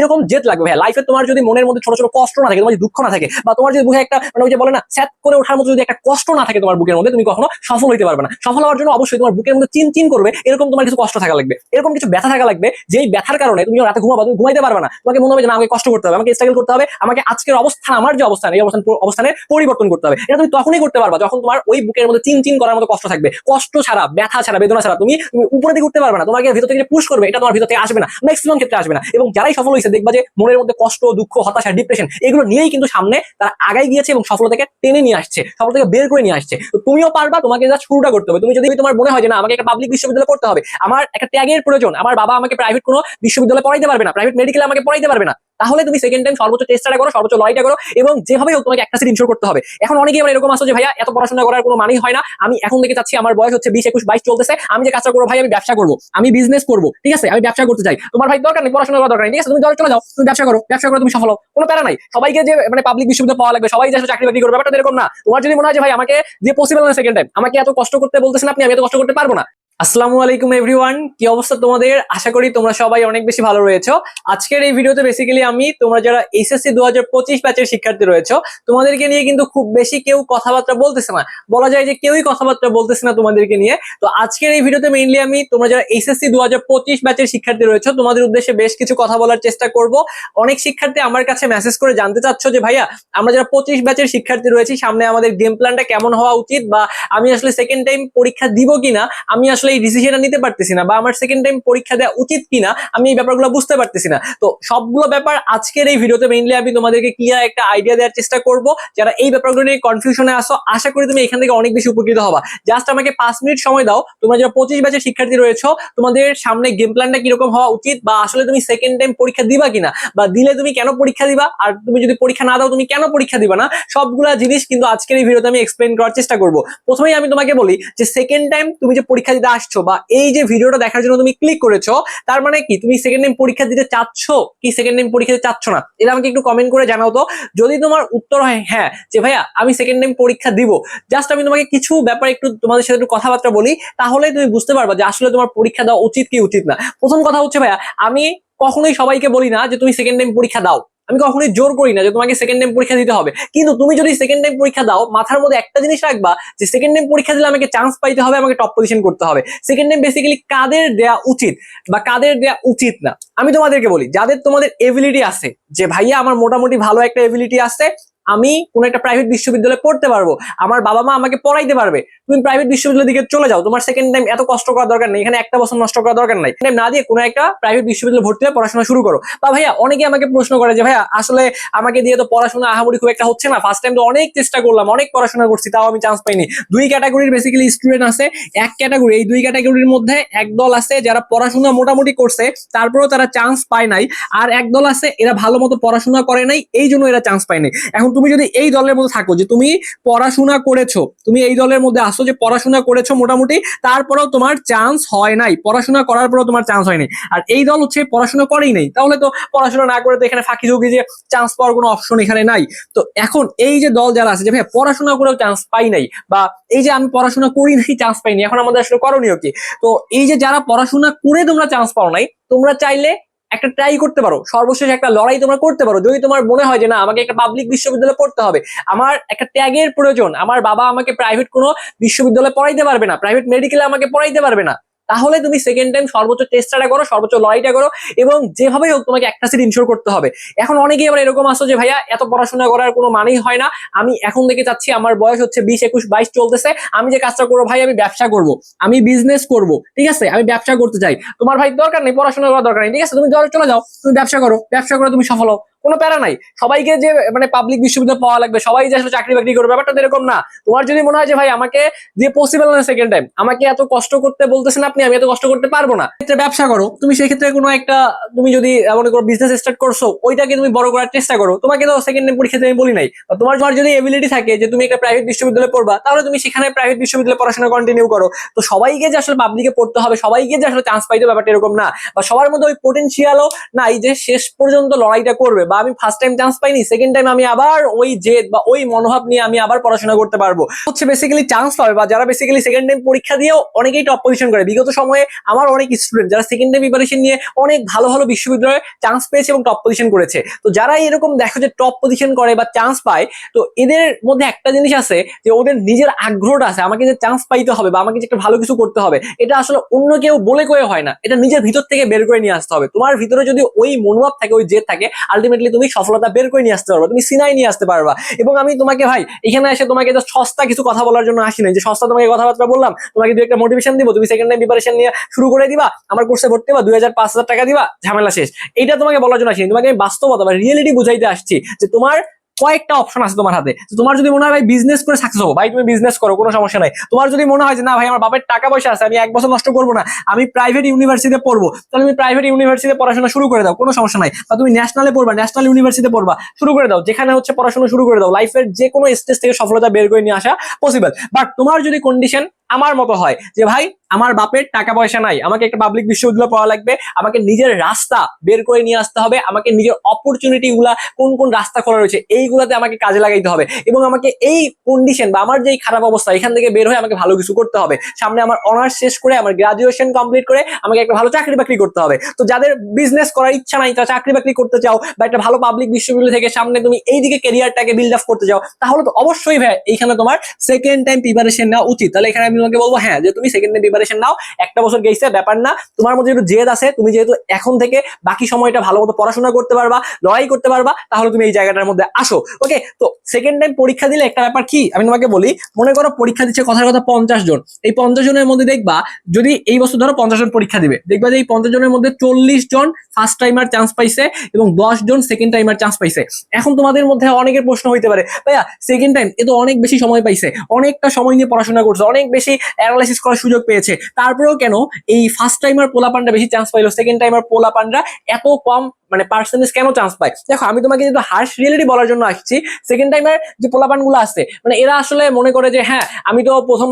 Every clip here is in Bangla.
এরকম জেদ লাগবে ভাই লাইফে। তোমার যদি মনের মধ্যে ছোট ছোট কষ্ট না থাকে, তোমার যদি দুঃখ না থাকে, বা তোমার যদি বুকে একটা মানে ওই যে বলে না স্যাট করে ওঠার মতো যদি একটা কষ্ট না থাকে তোমার বুকের মধ্যে, তুমি কখনো সফল হইতে পারবে না। সফল হওয়ার জন্য অবশ্যই তোমার বুকের মধ্যে চিন চিন করবে এরকম তোমার কিছু কষ্ট থাকা লাগবে, এরকম কিছু ব্যথা থাকা লাগবে, যেই ব্যথার কারণে তুমি রাতে ঘুমাবা, তুমি ঘুমাইতে পারবে না। তোমাকে মনে হবে যে না, আমাকে কষ্ট করতে হবে, আমাকে স্ট্রাগল করতে হবে, আমাকে আজকের অবস্থান, আমার যে অবস্থান, এই অবস্থানের পরিবর্তন করতে হবে। এটা তুমি তখনই করতে পারবা যখন তোমার ওই বুকের মধ্যে চিন চিন করার মতো কষ্ট থাকবে। কষ্ট ছাড়া, ব্যথা ছাড়া, বেদনা ছাড়া তুমি উপরে দিকে উঠতে পারবে না। তোমাকে ভিতর থেকে পুশ করবে, এটা তোমার ভিতর থেকে আসবে না, ম্যাক্সিমাম ক্ষেত্রে আসবে না। এবং যারাই সফল হয়েছে দেখবা যে মনের মধ্যে কষ্ট, দুঃখ, হতাশা, ডিপ্রেশন এগুলো নিয়েই কিন্তু সামনে তারা আগাই গিয়েছে এবং সফলতাকে টেনে নিয়ে আসছে, সফলতাকে বের করে নিয়ে আসছে। তো তুমিও পারবা, তোমাকে যা শুরুটা করতে হবে। তুমি যদি তোমার মনে হয় যে না, আমাকে একটা পাবলিক বিশ্ববিদ্যালয়ে পড়তে হবে, আমার একটা ট্যাগের প্রয়োজন, আমার বাবা আমাকে প্রাইভেট কোনো বিশ্ববিদ্যালয়ে পড়াইতে পারবে না, প্রাইভেট মেডিকেলে আমাকে পড়াইতে পারবে না, তাহলে তুমি সেকেন্ড টাইম সর্বোচ্চ চেষ্টাটা করো, সর্বোচ্চ লড়াইটা করো, এবং যেভাবে হোক তোমাকে একটা সিট ইনশোর করতে হবে। এখন অনেকেই আবার এরকম আছে যে ভাইয়া এত পড়াশোনা করার কোনো মানেই হয় না, আমি এখন থেকে চাচ্ছি, আমার বয়স হচ্ছে 20, 21, 22 চলতেছে, আমি যে কাজটা করবো ভাই, আমি ব্যবসা করবো, আমি বিজনেস করবো, ঠিক আছে, আমি ব্যবসা করতে চাই। তোমার ভাই দরকার নেই, পড়াশোনা করা দরকার নেই, ঠিক আছে, তুমি চলে যাও, তুমি ব্যবসা করো, ব্যবসা করে তুমি সফল হও, কোনো প্যারা নাই। সবাইকে যে মানে পাবলিক বিশ্ববিদ্যালয় পাওয়া লাগবে, সবাই যে চাকরি বাকরি করবে, ব্যাপারটা এরকম না। তোমার যদি মনে হয় যে ভাই আমাকে যে পসিবল না সেকেন্ড টাইম, আমাকে এত কষ্ট করতে বলতেছেন আপনি, আমি এত কষ্ট করতে পারবো না। আসসালামু আলাইকুম এভরিওয়ান, কি অবস্থা তোমাদের? আশা করি তোমরা সবাই অনেক বেশি ভালো রয়েছো। আজকের এই ভিডিওতে বেসিক্যালি আমি, তোমরা যারা এইচএসসি 2025 ব্যাচের শিক্ষার্থী রয়েছো, তোমাদেরকে নিয়ে কিন্তু খুব বেশি কেউ কথাবার্তা বলতেছে না, বলা যায় যে কেউই কথাবার্তা বলতেছে না তোমাদেরকে নিয়ে। তো আজকের এই ভিডিওতে মেইনলি আমি, তোমরা যারা এইচএসসি 2025 ব্যাচের শিক্ষার্থী রয়েছো, তোমাদের উদ্দেশ্যে বেশ কিছু কথা বলার চেষ্টা করব। অনেক শিক্ষার্থী আমার কাছে মেসেজ করে জানতে চাচ্ছ যে ভাইয়া, আমরা যারা 25 ব্যাচের শিক্ষার্থী রয়েছি, সামনে আমাদের গেম প্ল্যানটা কেমন হওয়া উচিত, বা আমি আসলে সেকেন্ড টাইম পরীক্ষা দিব কিনা, আমি আসলে এই ডিসিশনটা নিতে পারতেছি না, বা আমার সেকেন্ড টাইম পরীক্ষা দেওয়া উচিত কিনা, আমি এই ব্যাপারগুলো বুঝতে পারতেছি না। তো সবগুলো ব্যাপার আজকের এই ভিডিওতে মেইনলি আমি তোমাদেরকে ক্লিয়ার একটা আইডিয়া দেওয়ার চেষ্টা করব। যারা এই ব্যাপারগুলো নিয়ে কনফিউশনে আসো, আশা করি তুমি এখান থেকে অনেক বেশি উপকৃত হবা। জাস্ট আমাকে 5 মিনিট সময় দাও। তোমরা যারা 25 ব্যাচের শিক্ষার্থী রয়েছো, তোমাদের সামনে গেম প্ল্যানটা কিরকম হওয়া উচিত, বা আসলে তুমি সেকেন্ড টাইম পরীক্ষা দিবা কিনা, বা দিলে তুমি কেন পরীক্ষা দিবা, আর তুমি যদি পরীক্ষা না দাও তুমি কেন পরীক্ষা দিবা না, সবগুলা জিনিস কিন্তু আজকের এই ভিডিওতে আমি এক্সপ্লেইন করার চেষ্টা করব। প্রথমেই আমি তোমাকে বলি যে সেকেন্ড টাইম তুমি যে পরীক্ষা দিতে আসছো, বা এই যে ভিডিওটা দেখার জন্য তুমি ক্লিক করেছো, তার মানে কি তুমি সেকেন্ড টাইম পরীক্ষা দিতে চাচ্ছ কি সেকেন্ড টাইম পরীক্ষা দিতে চাচ্ছ না? এটা আমাকে একটু কমেন্ট করে জানাও তো। যদি তোমার উত্তর হয় হ্যাঁ, যে ভাইয়া আমি সেকেন্ড টাইম পরীক্ষা দিব, জাস্ট আমি তোমাকে কিছু ব্যাপার একটু তোমাদের সাথে একটু কথাবার্তা বলি, তাহলে তুমি বুঝতে পারবা যে আসলে তোমার পরীক্ষা দেওয়া উচিত কি উচিত না। প্রথম কথা হচ্ছে ভাইয়া, আমি কখনোই সবাইকে বলি না যে তুমি সেকেন্ড টাইম পরীক্ষা দাও, আমি কখনোই জোর করি না যে তোমাকে সেকেন্ড টাইম পরীক্ষা দিতে হবে। কিন্তু তুমি যদি সেকেন্ড টাইম পরীক্ষা দাও, মাথার মধ্যে একটা জিনিস রাখবা যে সেকেন্ড টাইম পরীক্ষা দিলে আমাকে চান্স পাইতে হবে, আমাকে টপ পজিশন করতে হবে। সেকেন্ড টাইম বেসিক্যালি কাদের দেয়া উচিত বা কাদের দেয়া উচিত না, আমি তোমাদেরকে বলি, যাদের তোমাদের এবিলিটি আছে, যে ভাইয়া আমার মোটামুটি ভালো একটা এবিলিটি আছে, আমি কোন একটা প্রাইভেট বিশ্ববিদ্যালয়ে পড়তে পারবো, আমার বাবা মা আমাকে পড়াইতে পারবে, তুমি প্রাইভেট বিশ্ববিদ্যালয়ের দিকে চলে যাও। তোমার সেকেন্ড টাইম এত কষ্ট করার দরকার নেই, এখানে একটা বছর নষ্ট করার দরকার নাই, না দিয়ে কোনো একটা প্রাইভেট বিশ্ববিদ্যালয়ে ভর্তি হয়ে পড়াশোনা শুরু করো। বা ভাইয়া অনেকে আমাকে প্রশ্ন করে যে ভাইয়া আসলে আমাকে দিয়ে তো পড়াশোনা আহামরি খুব একটা হচ্ছে না, ফার্স্ট টাইম তো অনেক চেষ্টা করলাম, অনেক পড়াশোনা করছি, তাও আমি চান্স পাইনি। দুই ক্যাটাগরির বেসিক্যালি স্টুডেন্ট আছে। এক ক্যাটাগরি, এই দুই ক্যাটাগরির মধ্যে একদল আছে যারা পড়াশোনা মোটামুটি করছে, তারপরেও তারা চান্স পায় নাই। আর একদল আছে এরা ভালো মতো পড়াশোনা করে নাই, এই জন্য এরা চান্স পায় নাই। এখন তুমি যদি এই দলের মধ্যে থাকো, যে তুমি পড়াশোনা করেছো, তুমি এই দলের মধ্যে আসো যে পড়াশোনা করেছো মোটামুটি, তারপরেও তোমার চান্স হয় নাই, পড়াশোনা করার পরেও তোমার চান্স হয় নাই, আর এই দল হচ্ছে পড়াশোনা করেই নাই, তাহলে তো পড়াশোনা না করে তো এখানে ফাঁকি ঝুঁকি যে চান্স পাওয়ার কোনো অপশন এখানে নাই। তো এখন এই যে দল যারা আছে যে ভাই পড়াশোনা করেও চান্স পাই নাই, বা এই যে আমি পড়াশোনা করি নাই চান্স পাইনি, এখন আমাদের আসলে করণীয় কি? তো এই যে যারা পড়াশোনা করে তোমরা চান্স পাও নাই, তোমরা চাইলে একটা ট্রাই করতে পারো, সর্বশেষ একটা লড়াই তোমরা করতে পারো। যদি তোমার মনে হয় যে না, আমাকে একটা পাবলিক বিশ্ববিদ্যালয়ে পড়তে হবে, আমার একটা ট্যাগের প্রয়োজন, আমার বাবা আমাকে প্রাইভেট কোনো বিশ্ববিদ্যালয়ে পড়াইতে পারবে না, প্রাইভেট মেডিকেলে আমাকে পড়াইতে পারবে না, তাহলে তুমি সেকেন্ড টাইম সর্বোচ্চ চেষ্টাটা করো, সর্বোচ্চ লড়াইটা করো, এবং যেভাবেই হোক তোমাকে একটা সিট ইনশোর করতে হবে। এখন অনেকেই আবার এরকম আসো যে ভাইয়া এত পড়াশোনা করার কোনো মানেই হয় না, আমি এখন থেকে চাচ্ছি, আমার বয়স হচ্ছে 20, 21, 22 চলতেছে, আমি যে কাজটা করবো ভাই, আমি ব্যবসা করব, আমি বিজনেস করব, ঠিক আছে, আমি ব্যবসা করতে চাই। তোমার ভাই দরকার নেই, পড়াশোনা করার দরকার নেই, ঠিক আছে, তুমি চলে যাও, তুমি ব্যবসা করো, ব্যবসা করে তুমি সফল হও, কোনো প্যারা নাই। সবাইকে যে মানে পাবলিক বিশ্ববিদ্যালয় পাওয়া লাগবে, সবাই যে আসলে চাকরি বাকরি করবে, ব্যাপারটা এরকম না। তোমার যদি মনে হয় যে ভাই আমাকে যে পসিবল না সেকেন্ড টাইম, আমাকে এত কষ্ট করতে বলতেছেন আপনি, আমি এত কষ্ট করতে পারবো না, ব্যবসা করো। তুমি সেই ক্ষেত্রে কোনো একটা, তুমি যদি এমন কোনো বিজনেস স্টার্ট করছো, ওইটাকে তুমি বড় করার চেষ্টা করো। তোমাকে তো সেকেন্ড টাইম পরীক্ষাতে আমি বলি নাই। তোমার যদি এবিলিটি থাকে যে তুমি একটা প্রাইভেট বিশ্ববিদ্যালয়ে পড়বা, তাহলে তুমি সেখানে প্রাইভেট বিশ্ববিদ্যালয়ে পড়াশোনা কন্টিনিউ করো। তো সবাইকে যে আসলে পাবলিকে পড়তে হবে, সবাইকে যে আসলে চান্স পাইতে, ব্যাপারটা এরকম না। বা সবার মধ্যে ওই পোটেনশিয়ালও নাই যে শেষ পর্যন্ত লড়াইটা করবে, বা আমি ফার্স্ট টাইম চান্স পাইনি, সেকেন্ড টাইম আমি আবার ওই জেদ বা ওই মনোভাব নিয়ে আমি আবার পড়াশোনা করতে পারবো। হচ্ছে বেসিক্যালি চান্স পাবে বা যারা বেসিক্যালি সেকেন্ড টাইম পরীক্ষা দিয়েও অনেকেই টপ পজিশন করে। বিগত সময়ে আমার অনেক স্টুডেন্ট যারা সেকেন্ড টাইম প্রিপারেশন নিয়ে অনেক ভালো ভালো বিশ্ববিদ্যালয়ে চান্স পেয়েছে এবং টপ পজিশন করেছে। তো যারা এরকম দেখো যে টপ পজিশন করে বা চান্স পায়, তো এদের মধ্যে একটা জিনিস আছে যে ওদের নিজের আগ্রহটা আছে, আমাকে যে চান্স পাইতে হবে বা আমাকে যে একটা ভালো কিছু করতে হবে, এটা আসলে অন্য কেউ বলে কয়ে হয় না, এটা নিজের ভিতর থেকে বের করে নিয়ে আসতে হবে। তোমার ভিতরে যদি ওই মনোভাব থাকে, ওই জেদ থাকে, আলটিমেটলি তুমি সফলতা বের করে নিয়ে আসতে পারবা, তুমি সিনাই নিয়ে আসতে পারবা। এবং আমি তোমাকে ভাই এখানে এসে তোমাকে জাস্ট সস্তা কিছু কথা বলার জন্য আসি নাই যে সস্তা তোমাকে কথাবার্তা বললাম, তোমাকে দু একটা মোটিভেশন দিব, তুমি সেকেন্ড টাইম প্রিপারেশন নিয়ে শুরু করে দিবা, আমার কোর্সে ভর্তি হবা, 2000-5000 টাকা দিবা, ঝামেলা শেষ। এইটা তোমাকে বলার জন্য আসিনি, তোমাকে আমি বাস্তবতা বা রিয়েলিটি বুঝাইতে আসছি যে তোমার কয়েকটা অপশন আছে তোমার হাতে। তোমার যদি মনে হয় ভাই বিজনেস করে সাকসেস হবো, ভাই তুমি বিজনেস করো, কোনো সমস্যা নাই। তোমার যদি মনে হয় যে না ভাই আমার বাপের টাকা পয়সা আছে, আমি 1 বছর নষ্ট করবো না, আমি প্রাইভেট ইউনিভার্সিটিতে পড়বো, তাহলে তুমি প্রাইভেট ইউনিভার্সিটিতে পড়াশোনা শুরু করে দাও, কোনো সমস্যা নাই। বা তুমি ন্যাশনালে পড়বা, ন্যাশনাল ইউনিভার্সিটিতে পড়বা, শুরু করে দাও, যেখানে হচ্ছে পড়াশোনা শুরু করে দাও। লাইফের যে কোনো স্টেজ থেকে সফলতা বের করে নিয়ে আসা পসিবল। বাট তোমার যদি কন্ডিশন আমার মতো হয় যে ভাই আমার বাপের টাকা পয়সা নাই, আমাকে একটা পাবলিক বিশ্ববিদ্যালয় পড়া লাগবে, আমাকে নিজের রাস্তা বের করে নিয়ে আসতে হবে, আমাকে নিজের অপরচুনিটি গুলা কোন কোন রাস্তা খোলা রয়েছে এইগুলাতে আমাকে কাজে লাগাইতে হবে, এবং আমাকে এই কন্ডিশন বা আমার যে খারাপ অবস্থা এখান থেকে বের হয়ে আমাকে ভালো কিছু করতে হবে, সামনে আমার অনার্স শেষ করে আমার গ্রাজুয়েশন কমপ্লিট করে আমাকে একটা ভালো চাকরি বাকরি করতে হবে। তো যাদের বিজনেস করার ইচ্ছা নাই, তারা চাকরি বাকরি করতে চাও বা একটা ভালো পাবলিক বিশ্ববিদ্যালয় থেকে সামনে তুমি এইদিকে ক্যারিয়ারটাকে বিল্ড আপ করতে চাও, তাহলে তো অবশ্যই ভাই এইখানে তোমার সেকেন্ড টাইম প্রিপারেশন নেওয়া উচিত। তাহলে এখানে আমি তোমাকে বলবো হ্যাঁ যে তুমি সেকেন্ড টাইম প্রিপারেশন নাও, একটা বছর গেছে ব্যাপার না, তোমার মধ্যে একটু জেদ আছে, তুমি যেহেতু এখন থেকে বাকি সময়টা ভালো মতো পড়াশোনা করতে পারবা, লড়াই করতে পারবা, তাহলে তুমি এই জায়গাটার মধ্যে আসো। ওকে, তো সেকেন্ড টাইম পরীক্ষা দিলে একটা ব্যাপার কি আমি তোমাকে বলি, মনে করো পরীক্ষা দিচ্ছে কথার কথা 50 জন, এই 50 জনের মধ্যে দেখবা যদি এই বছর ধরো 50 জন পরীক্ষা দিবে, দেখবা যে এই 50 জনের মধ্যে 40 জন ফার্স্ট টাইমার চান্স পাইছে এবং 10 জন সেকেন্ড টাইমার চান্স পাইছে। এখন তোমাদের মধ্যে অনেকের প্রশ্ন হইতে পারে ভাইয়া সেকেন্ড টাইম এ তো অনেক বেশি সময় পাইছে, অনেকটা সময় নিয়ে পড়াশোনা করছে, অনেক বেশি অ্যানালাইসিস করার সুযোগ পেয়েছে, তারপরেও কেন এই ফার্স্ট টাইমার পোলাপানরা বেশি চান্স পাইলো, সেকেন্ড টাইমার পোলাপানরা এত কম মানে পার্সেন্টেজ কেন চান্স পায়? দেখো আমি তোমাকে কিন্তু হার্শ রিয়েলিটি বলার জন্য আসছি। সেকেন্ড টাইমের যে পোলাপান গুলো আছে মানে এরা আসলে মনে করে যে হ্যাঁ আমি তো প্রথম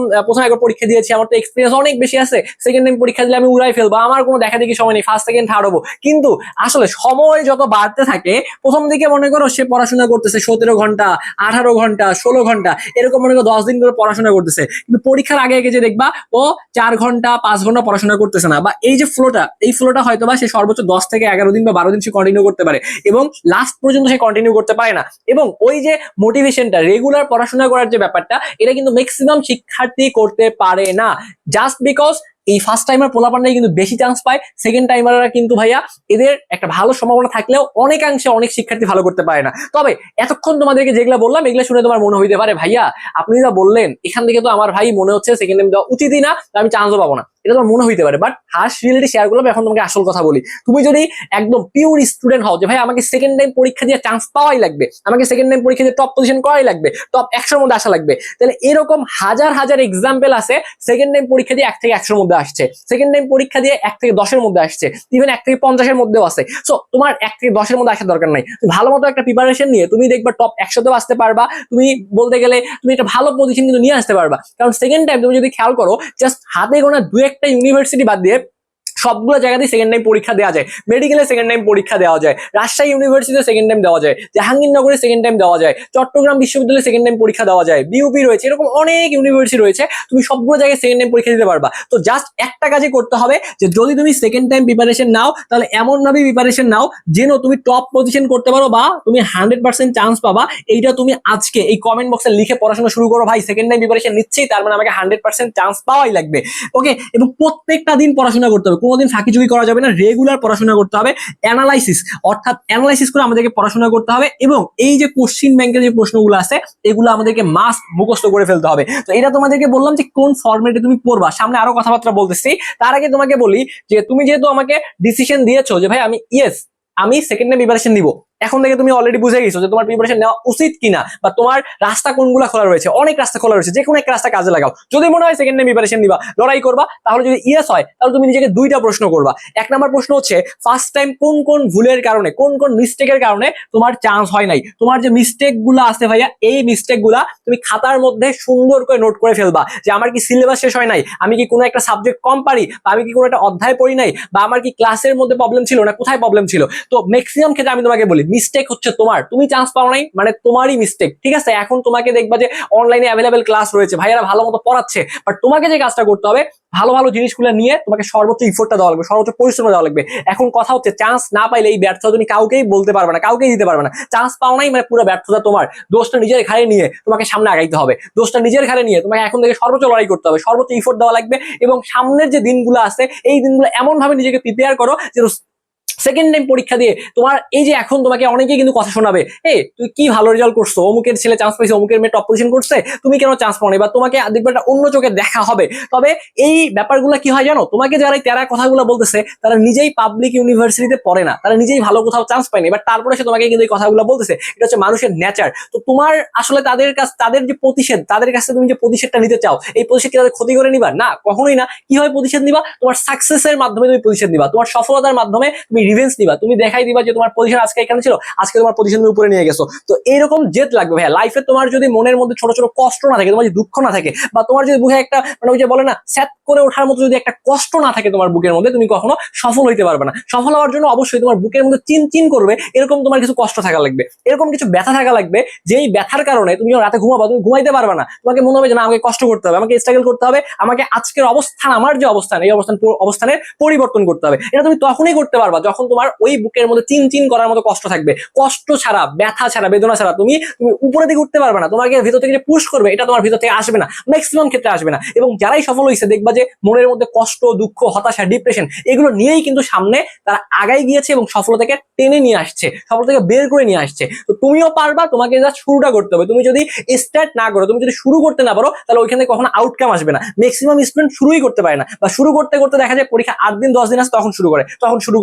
একবার পরীক্ষা দিয়েছি, আমার তো এক্সপিরিয়েন্স অনেক বেশি আছে, সেকেন্ড টাইম পরীক্ষা দিলে আমি উড়াই ফেলবো, আমার কোনো দেখা দেখি সময় নেই, ফার্স্ট সেকেন্ড থার্ড হবো। কিন্তু আসলে সময় যত বাড়তে থাকে প্রথম দিকে মনে করো সে পড়াশোনা করতেছে 17 ঘন্টা 18 ঘন্টা 16 ঘন্টা এরকম মনে করো 10 দিন ধরে পড়াশোনা করতেছে, কিন্তু পরীক্ষার আগে আগে যে দেখবা ও 4 ঘন্টা 5 ঘন্টা পড়াশোনা করতেছে না, বা এই যে ফ্লোটা এই ফ্লোটা হয়তো বা সে সর্বোচ্চ 10 থেকে 11 দিন বা 12 দিন কন্টিনিউ করতে পারে এবং লাস্ট পর্যন্ত সে কন্টিনিউ করতে পারে না। এবং ওই যে মোটিভেশনটা রেগুলার পড়াশোনা করার যে ব্যাপারটা এটা কিন্তু ম্যাক্সিমাম শিক্ষার্থী করতে পারে না, জাস্ট বিকজ এই ফার্স্ট টাইমার পোলাপানরাই কিন্তু বেশি চান্স পায়, সেকেন্ড টাইমাররা কিন্তু ভাইয়া এদের একটা ভালো সম্ভাবনা থাকলেও অনেকাংশে অনেক শিক্ষার্থী ভালো করতে পারে না। তবে এতক্ষণ তোমাদেরকে যেগুলো বললাম এগুলো শুনে তোমার মনে হইতে পারে ভাইয়া আপনি যা বললেন এখান থেকে তো আমার ভাই মনে হচ্ছে সেকেন্ড টাইম দেওয়া উচিতই না, আমি চান্সও পাবো না, এটা তোমার মনে হইতে পারে। বাট হার্শ রিয়েলিটি শেয়ার করলাম, এখন তোমাকে আসল কথা বলি, তুমি যদি একদম পিওর স্টুডেন্ট হও যে ভাই আমাকে সেকেন্ড টাইম পরীক্ষা দিয়ে চান্স পাওয়াই লাগবে, আমাকে সেকেন্ড টাইম পরীক্ষা দিয়ে টপ পজিশন করাই লাগবে, টপ 100-র মধ্যে আসা লাগবে, তাহলে এরকম হাজার হাজার এক্সাম্পল আছে সেকেন্ড টাইম পরীক্ষা দিয়ে 1 থেকে 100-র মধ্যে আসছে, সেকেন্ড টাইম পরীক্ষা দিয়ে 1 থেকে 10-এর মধ্যে আসছে, ইভেন 1 থেকে 50-এর মধ্যেও আছে। সো তোমার 1 থেকে 10-এর মধ্যে আসার দরকার নাই, তুমি ভালো মতো একটা প্রিপারেশন নিয়ে তুমি দেখবা টপ 100-তেও আসতে পারবা, তুমি বলতে গেলে তুমি একটা ভালো পজিশন কিন্তু নিয়ে আসতে পারবা। কারণ সেকেন্ড টাইম তুমি যদি খেয়াল করো জাস্ট হাতে গোনা 2-একটা ইউনিভার্সিটি বাদ দিয়ে সবগুলো জায়গাতেই সেকেন্ড টাইম পরীক্ষা দেওয়া যায়, মেডিকেলে সেকেন্ড টাইম পরীক্ষা দেওয়া যায়, রাজশাহী ইউনিভার্সিটিতে সেকেন্ড টাইম দেওয়া যায়, জাহাঙ্গীরনগরে সেকেন্ড টাইম দেওয়া যায়, চট্টগ্রাম বিশ্ববিদ্যালয়ে সেকেন্ড টাইম পরীক্ষা দেওয়া যায়, বিউপি রয়েছে, এরকম অনেক ইউনিভার্সিটি রয়েছে, তুমি সবগুলো জায়গায় সেকেন্ড টাইম পরীক্ষা দিতে পারবা। তো জাস্ট একটা কাজই করতে হবে যে যদি তুমি সেকেন্ড টাইম প্রিপারেশন নাও তাহলে এমন ভাবে প্রিপারেশন নাও যেন তুমি টপ পজিশন করতে পারো বা তুমি 100% চান্স পাবা। এইটা তুমি আজকে এই কমেন্ট বক্সে লিখে পড়াশোনা শুরু করো, ভাই সেকেন্ড টাইম প্রিপারেশন নিচ্ছি তার মানে আমাকে 100% চান্স পাওয়াই লাগবে। ওকে, এবং প্রত্যেকটা দিন পড়াশোনা করতে হবে, কোনোদিন ফাঁকিঝুঁকি করা যাবে না, রেগুলার পড়াশোনা করতে হবে, অ্যানালাইসিস অর্থাৎ অ্যানালাইসিস করে আমাদেরকে পড়াশোনা করতে হবে, এবং এই যে কোশ্চিন ব্যাংকের যে প্রশ্নগুলো আছে এগুলো আমাদেরকে মাস্ট মুখস্থ করে ফেলতে হবে। তো এটা তোমাদেরকে বললাম যে কোন ফরম্যাটে তুমি পড়বা, সামনে আরো কথাবার্তা বলতেছি, তার আগে তোমাকে বলি যে তুমি যেহেতু আমাকে ডিসিশন দিয়েছো যে ভাই আমি সেকেন্ড টাইম প্রিপারেশন নিব, এখন থেকে তুমি অলরেডি বুঝে গেছো যে তোমার প্রিপারেশন নেওয়া উচিত কিনা বা তোমার রাস্তা কোনগুলো খোলা রয়েছে, অনেক রাস্তা খোলা রয়েছে, যে কোনো একটা রাস্তা কাজে লাগাও। যদি মনে হয় সেকেন্ড টাইম প্রিপারেশন নিবা লড়াই করবা, তাহলে যদি ইয়েস হয় তাহলে তুমি নিজেকে 2টা প্রশ্ন করবা। 1 নাম্বার প্রশ্ন হচ্ছে ফার্স্ট টাইম কোন কোন ভুলের কারণে কোন কোন মিস্টেকের কারণে তোমার চান্স হয় নাই, তোমার যে মিস্টেক গুলা আছে ভাইয়া এই মিস্টেক গুলা তুমি খাতার মধ্যে সুন্দর করে নোট করে ফেলবা, যে আমার কি সিলেবাস শেষ হয় নাই, আমি কি কোনো একটা সাবজেক্ট কম পারি, বা আমি কি কোনো একটা অধ্যায় পড়ি নাই, বা আমার কি ক্লাসের মধ্যে প্রবলেম ছিল না, কোথায় প্রবলেম ছিল। তো ম্যাক্সিমাম ক্ষেত্রে আমি তোমাকে বলি মিস্টেক হচ্ছে তোমার, তুমি চান্স পাও নাই মানে তোমারই মিস্টেক, ঠিক আছে? এখন তোমাকে দেখবা যে অনলাইনে অ্যাভেলেবেল ক্লাস রয়েছে, ভাইয়ারা ভালো মতো পড়াচ্ছে, বাট তোমাকে যে কাজটা করতে হবে ভালো ভালো জিনিসগুলো নিয়ে তোমাকে সর্বোচ্চ ইফোর্টটা দেওয়া লাগবে, সর্বোচ্চ পরিশ্রম দেওয়া লাগবে। এখন কথা হচ্ছে চান্স না পাইলে এই ব্যর্থতা তুমি কাউকেই বলতে পারবে না, কাউকেই দিতে পারবে না। চান্স পাও নাই মানে পুরো ব্যর্থতা তোমার, দোষটা নিজের ঘাড়ে নিয়ে তোমাকে সামনে আগাইতে হবে, দোষটা নিজের ঘাড়ে নিয়ে তোমাকে এখন থেকে সর্বোচ্চ লড়াই করতে হবে, সর্বোচ্চ ইফোর্ট দেওয়া লাগবে। এবং সামনের যে দিনগুলো আছে এই দিনগুলো এমন ভাবে নিজেকে প্রিপেয়ার করো যে সেকেন্ড টাইম পরীক্ষা দিয়ে তোমার এই যে এখন তোমাকে অনেকেই কিন্তু কথা শোনাবে, তুই কি ভালো রেজাল্ট করছো, অমুকের ছেলে চান্স পাইছে, অমুকের মেয়ে টপ পজিশন করছে, তুমি কেন চান্স পাও না, বা তোমাকে দেখবে একটা অন্য চোখে দেখা হবে। তবে এই ব্যাপারগুলো কি হয় জানো, তোমাকে যারা তেরা কথাগুলো বলতেছে তারা নিজেই পাবলিক ইউনিভার্সিটিতে পড়ে না, তারা নিজেই ভালো কোথাও চান্স পায়নি, বাট তারপরে সে তোমাকে কিন্তু এই কথাগুলো বলতেছে। এটা হচ্ছে মানুষের নেচার। তো তোমার আসলে তাদের যে প্রতিষেধ, তাদের কাছে তুমি যে প্রতিষেধটা নিতে চাও, এই প্রতিষেধ কি তাদের ক্ষতি করে নিবা? না, কখনোই না। কি হয় প্রতিষেধ নিবা? তোমার সাকসেসের মাধ্যমে তুমি প্রতিষেধ নিবা, তোমার সফলতার মাধ্যমে তুমি রিভেন্স নিবা, তুমি দেখাই দিবা যে তোমার পজিশন আজকে এখানে ছিল, আজকে তোমার পজিশন উপরে নিয়ে গেছো। তো এইরকম জেদ লাগবে ভাইয়া লাইফে। তোমার যদি মনের মধ্যে ছোট ছোট কষ্ট না থাকে, তোমার যদি দুঃখ না থাকে, বা তোমার যদি বুকে একটা মানে ওই যে বলে না স্যাত করে ওঠার মতো যদি একটা কষ্ট না থাকে তোমার বুকের মধ্যে, তুমি কখনো সফল হইতে পারবে না। সফল হওয়ার জন্য অবশ্যই তোমার বুকের মধ্যে চিন চিন করবে এরকম তোমার কিছু কষ্ট থাকা লাগবে, এরকম কিছু ব্যথা থাকা লাগবে, যেই ব্যথার কারণে তুমি যখন রাতে ঘুমাবা তুমি ঘুমাইতে পারবে না, তোমাকে মনে হবে যে না আমাকে কষ্ট করতে হবে, আমাকে স্ট্রাগল করতে হবে, আমাকে আজকের অবস্থান, আমার যে অবস্থান, এই অবস্থানের পরিবর্তন করতে হবে। এটা তুমি তখনই করতে পারবা যখন তোমার ওই বুকের মধ্যে চিন চিন করার মতো কষ্ট থাকবে। কষ্ট ছাড়া, ব্যথা ছাড়া, বেদনা ছাড়া তুমি উপরে দিকে উঠতে পারবে না। তোমাকে ভিতর থেকে যে পুশ করবে এটা তোমার ভিতর থেকে আসবে না, ম্যাক্সিমাম ক্ষেত্রে আসবে না। এবং যারাই সফল হয়েছে দেখবা যে মনের মধ্যে কষ্ট, দুঃখ, হতাশা, ডিপ্রেশন এগুলো নিয়েই কিন্তু সামনে তারা আগাই গিয়েছে এবং সফলতাকে টেনে নিয়ে আসছে, সফলতাকে বের করে নিয়ে আসছে। তো তুমিও পারবা, তোমাকে জাস্ট শুরুটা করতে হবে। তুমি যদি স্টার্ট না করো, তুমি যদি শুরু করতে না পারো, তাহলে ওইখানে কখনো আউটকাম আসবে না। ম্যাক্সিমাম স্টুডেন্ট শুরুই করতে পারে না, বা শুরু করতে করতে দেখা যায় পরীক্ষা 8 দিন 10 দিন আসে তখন শুরু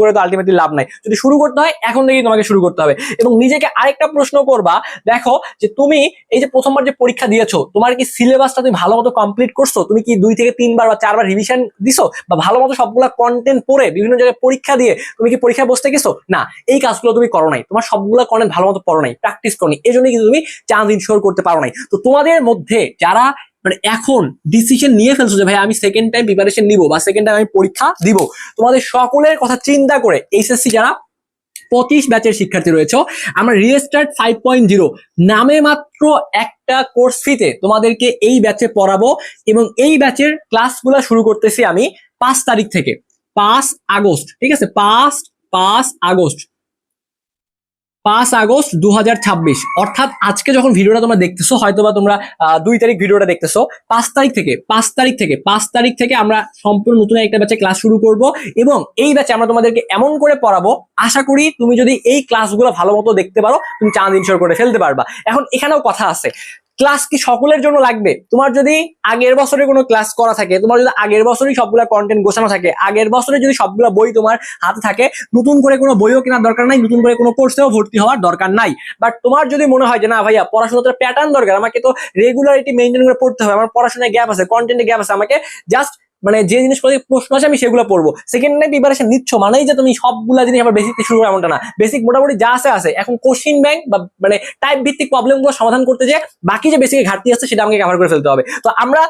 করে তো আলটিমেটলি লাভ নাই। যদি শুরু করতে হয় এখন থেকেই তোমাকে শুরু করতে হবে। এবং নিজেকে আরেকটা প্রশ্ন করবা, দেখো যে তুমি এই যে প্রথমবার যে পরীক্ষা দিয়েছো, তোমার কি সিলেবাসটা তুমি ভালো মতো কমপ্লিট করছো? তুমি কি 2 থেকে 3 বার বা 4 বার রিভিশন দিছো, বা ভালো মতো সবগুলা কন্টেন্ট পড়ে বিভিন্ন জায়গায় পরীক্ষা দিয়ে তুমি কি পরীক্ষায় বসতে গেছো? না, এই কাজগুলো তুমি করো নাই, তোমার সবগুলা কন্টেন্ট ভালো মতো পড়ো নাই, প্র্যাকটিস করো নি, এই জন্যই কিন্তু তুমি চান্স ইনশিওর করতে পারো নাই। তো তোমাদের মধ্যে যারা মানে এখন ডিসিশন নিয়ে ফেলছো যে ভাই আমি সেকেন্ড টাইম প্রিপারেশন নিব বা সেকেন্ড টাইম আমি পরীক্ষা দিব, তোমাদের সকলের কথা চিন্তা করে এইচএসসি যারা 25 ব্যাচের শিক্ষার্থী রয়েছে, আমরা রিস্টার্ট 5.0 নামে মাত্র একটা কোর্স ফিতে তোমাদেরকে এই ব্যাচে পড়াবো। এবং এই ব্যাচের ক্লাসগুলো শুরু করতেছি আমি 5 তারিখ থেকে, 5 আগস্ট, ঠিক আছে? 5 আগস্ট 5 আগস্ট 2026, অর্থাৎ আজকে যখন ভিডিওটা তোমরা দেখতেছো, হয়তোবা তোমরা 2 তারিখ ভিডিওটা দেখতেছো, 5 তারিখ থেকে আমরা সম্পূর্ণ নতুন একটা ব্যাচে ক্লাস শুরু করব। এবং এই ব্যাচে আমরা তোমাদেরকে এমন করে পড়াবো, আশা করি তুমি যদি এই ক্লাসগুলো ভালো মতো দেখতে পারো, তুমি চান্স ইনশিওর করে ফেলতে পারবা। এখন এখানেও কথা আছে, ক্লাস কি সকলের জন্য লাগবে? তোমার যদি আগের বছরে কোনো ক্লাস করা থাকে, তোমার যদি আগের বছরই সবগুলা কন্টেন্ট গোছানো থাকে, আগের বছরে যদি সবগুলা বই তোমার হাতে থাকে, নতুন করে কোনো বইও কেনার দরকার নাই, নতুন করে কোনো কোর্সেও ভর্তি হওয়ার দরকার নাই। বাট তোমার যদি মনে হয় যে না ভাইয়া পড়াশোনাতে প্যাটার্ন দরকার, আমাকে তো রেগুলারিটি মেনটেন করে পড়তে হবে, আমার পড়াশোনায় গ্যাপ আছে, কন্টেন্টে গ্যাপ আছে, আমাকে জাস্ট মানে যে জিনিসগুলো প্রশ্ন আছে আমি সেগুলো পড়বো। সেকেন্ড টাইম প্রিপারেশন নিচ্ছ মানেই যে তুমি সবগুলা জিনিস আবার বেসিক থেকে শুরু করো এমনটা না। বেসিক মোটামুটি যা আছে এখন কোশ্চিন ব্যাংক বা মানে টাইপ ভিত্তিক প্রবলেমগুলো সমাধান করতে যে বাকি যে বেসিক ঘাটতি আছে সেটা আমাকে কভার করে ফেলতে হবে। তো আমরা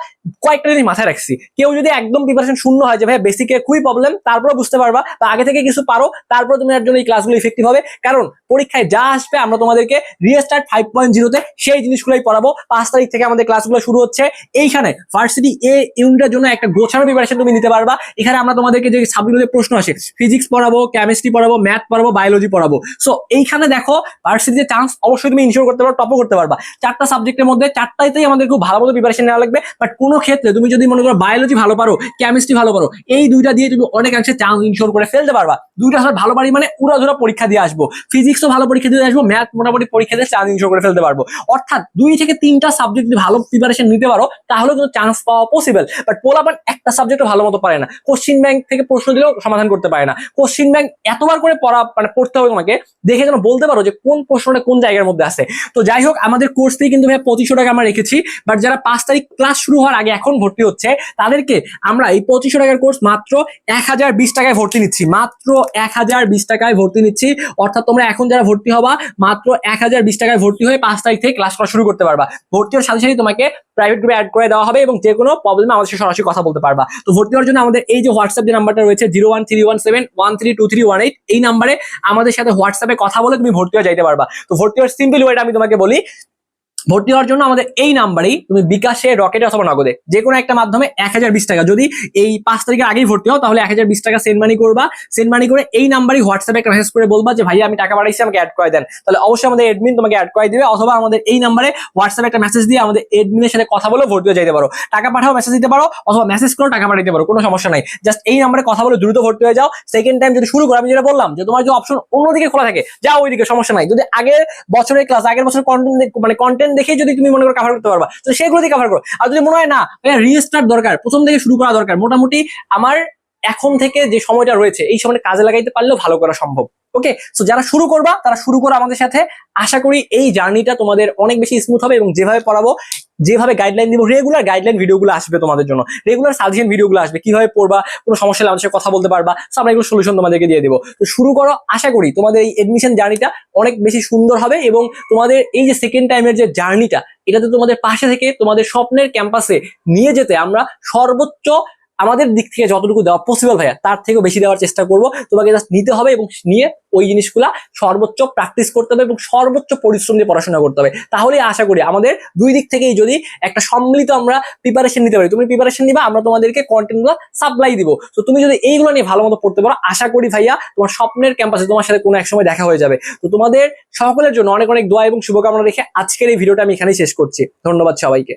কয়েকটা জিনিস মাথায় রাখছি, কেউ যদি একদম প্রিপারেশন শূন্য হয় যে ভাই বেসিকে খুবই প্রবলেম, তারপরে বুঝতে পারবা বা আগে থেকে কিছু পারো, তারপরে তুমি এর জন্য এই ক্লাসগুলো ইফেক্টিভ হবে। কারণ পরীক্ষায় যা আসবে আমরা তোমাদেরকে রিস্টার্ট 5.0 সেই জিনিসগুলোই পড়াবো। 5 তারিখ থেকে আমাদের ক্লাসগুলো শুরু হচ্ছে। এইখানে ভার্সিটি এ ইউনিটের জন্য একটা গোছানো প্রিপারেশন তুমি নিতে পারবা। এখানে আমরা তোমাদেরকে যে সাবজেক্টে প্রশ্ন আসে, ফিজিক্স পড়াবো, কেমিস্ট্রি পড়াবো, ম্যাথ পড়াবো, বায়োলজি পড়াবো। সো এইখানে দেখো ভার্সিটিতে চান্স অবশ্যই তুমি ইনশিওর করতে পারো, টপও করতে পারবা। 4টা সাবজেক্টের মধ্যে 4টাতেই আমাদের খুব ভালো মতো প্রিপারেশন নেওয়া লাগবে। বাট কোনো ক্ষেত্রে তুমি যদি মনে করো বায়োলজি ভালো পারো, কেমিস্ট্রি ভালো পারো, এই দুইটা দিয়ে তুমি অনেকাংশে চান্স ইনশিওর করে ফেলতে পারবা। দুইটা আসলে ভালো পারি মানে উড়াধুরা পরীক্ষা দিয়ে আসবো, ফিজিক্সও ভালো পরীক্ষা দিয়ে আসবো, ম্যাথ মোটামুটি পরীক্ষা দিয়ে চান্স ইনশিওর করে ফেলতে পারবো। অর্থাৎ 2 থেকে 3টা সাবজেক্ট যদি ভালো প্রিপারেশন নিতে পারো তাহলে কিন্তু চান্স পাওয়া পসিবল। বাট পোলাপান একটা সাবজেক্টও ভালো মতো পারে না, কোশ্চিন ব্যাংক থেকে প্রশ্ন দিলেও সমাধান করতে পারে না। কোশ্চিন ব্যাংক এতবার করে পড়া মানে পড়তে হবে তোমাকে, দেখে যেন বলতে পারো যে কোন প্রশ্নটা কোন জায়গার মধ্যে আছে। তো যাই হোক, আমাদের কোর্স থেকে কিন্তু ভাই 2500 টাকা আমরা রেখেছি। বাট যারা 5 তারিখ ক্লাস শুরু হওয়ার আগে এখন ভর্তি হচ্ছে তাদেরকে আমরা এই 2500 টাকার কোর্স মাত্র 1020 টাকায় ভর্তি নিচ্ছি, মাত্র 1020 টাকায় ভর্তি নিচ্ছি। অর্থাৎ তোমরা এখন যারা ভর্তি হবা মাত্র 1020 টাকায় ভর্তি হয়ে 5 তারিখ থেকে ক্লাস করা শুরু করতে পারবা। ভর্তি হওয়ার সাথে সাথে তোমাকে প্রাইভেট গ্রুপে অ্যাড করে দেওয়া হবে এবং যে কোনো প্রবলেমে আমাদের সাথে সরাসরি কথা বলতে পারবা। পারবা। তো ভর্তি হওয়ার জন্য আমাদের এই যে হোয়াটসঅ্যাপ যে নাম্বারটা রয়েছে 01317132328, এই নাম্বারে আমাদের সাথে হোয়াটসঅ্যাপে কথা বলে তুমি ভর্তি হয়ে যাইতে পারবা। তো ভর্তি হওয়ার সিম্পল ওয়েটা আমি তোমাকে বলি। ভর্তি হওয়ার জন্য আমাদের এই নাম্বারেই তুমি বিকাশে, রকেটে অথবা নগদে যে কোনো একটা মাধ্যমে 1020 টাকা, যদি এই 5 তারিখের আগেই ভর্তি হও তাহলে 1020 টাকা সেন্ড মানি করবা। সেন্ড মানি করে এই নাম্বারই হোয়াটসঅ্যাপে একটা মেসেজ করে বলবা যে ভাই আমি টাকা পাঠাইছি, আমাকে অ্যাড করে দেন। তাহলে অবশ্যই আমাদের এডমিন তোমাকে অ্যাড করে দিবে, অথবা আমাদের এই নাম্বারে হোয়াটসঅ্যাপে একটা মেসেজ দিয়ে আমাদের এডমিনের সাথে কথা বলে ভর্তি হয়ে যেতে পারো। টাকা পাঠাও, মেসেজ দিতে পারো, অথবা মেসেজ করো টাকা পাঠাতে পারো, কোনো সমস্যা নাই। জাস্ট এই নাম্বারে কথা বলে দ্রুত ভর্তি হয়ে যাও। সেকেন্ড টাইম যদি শুরু করো, আমি যেটা বললাম যে তোমার যে অপশন অন্যদিকে খোলা থাকে, যাও ওইদিকে, সমস্যা নাই। যদি আগের বছরের ক্লাস, আগের বছর কন্টেন্ট দেখে যদি তুমি মনে করো কভার করতে পারবা, তো সেগুলো দিয়ে কভার করো। আর যদি মনে হয় না রিস্টার্ট দরকার, প্রথম থেকে শুরু করা দরকার, মোটামুটি আমার এখন থেকে যে সময়টা রয়েছে এই সময়টা কাজে লাগাইতে পারলেও ভালো করা সম্ভব। ওকে, সো যারা শুরু করবা তারা শুরু করো আমাদের সাথে। আশা করি এই জার্নিটা তোমাদের অনেক বেশি স্মুথ হবে, এবং যেভাবে পড়াবো, যেভাবে গাইডলাইন দিব, রেগুলার গাইডলাইন ভিডিওগুলো আসবে তোমাদের জন্য, রেগুলার সাজেশন ভিডিওগুলো আসবে, কিভাবে পড়বা, কোনো সমস্যা হলে আমাদের সাথে কথা বলতে পারবা। সো আমরা এগুলো সলিউশন তোমাদেরকে দিয়ে দেবো। তো শুরু করো, আশা করি তোমাদের এই এডমিশন জার্নিটা অনেক বেশি সুন্দর হবে, এবং তোমাদের এই যে সেকেন্ড টাইমের যে জার্নিটা, এটাতে তোমাদের পাশে থেকে তোমাদের স্বপ্নের ক্যাম্পাসে নিয়ে যেতে আমরা সর্বোচ্চ আমাদের দিক থেকে যতটুকু দেওয়া পসিবল ভাইয়া, তার থেকেও বেশি দেওয়ার চেষ্টা করবো। তোমাকে জাস্ট নিতে হবে, এবং নিয়ে ওই জিনিসগুলা সর্বোচ্চ প্র্যাকটিস করতে হবে, এবং সর্বোচ্চ পরিশ্রম দিয়ে পড়াশোনা করতে হবে। তাহলে আশা করি আমাদের দুই দিক থেকেই যদি একটা সম্মিলিত আমরা প্রিপারেশন নিতে পারি, তুমি প্রিপারেশন নিবা, আমরা তোমাদেরকে কন্টেন্টগুলো সাপ্লাই দিব। তো তুমি যদি এইগুলো নিয়ে ভালো মতো পড়তে পারো, আশা করি ভাইয়া তোমার স্বপ্নের ক্যাম্পাসে তোমার সাথে কোনো এক সময় দেখা হয়ে যাবে। তো তোমাদের সকলের জন্য অনেক অনেক দোয়া এবং শুভকামনা রেখে আজকের এই ভিডিওটা আমি এখানেই শেষ করছি। ধন্যবাদ সবাইকে।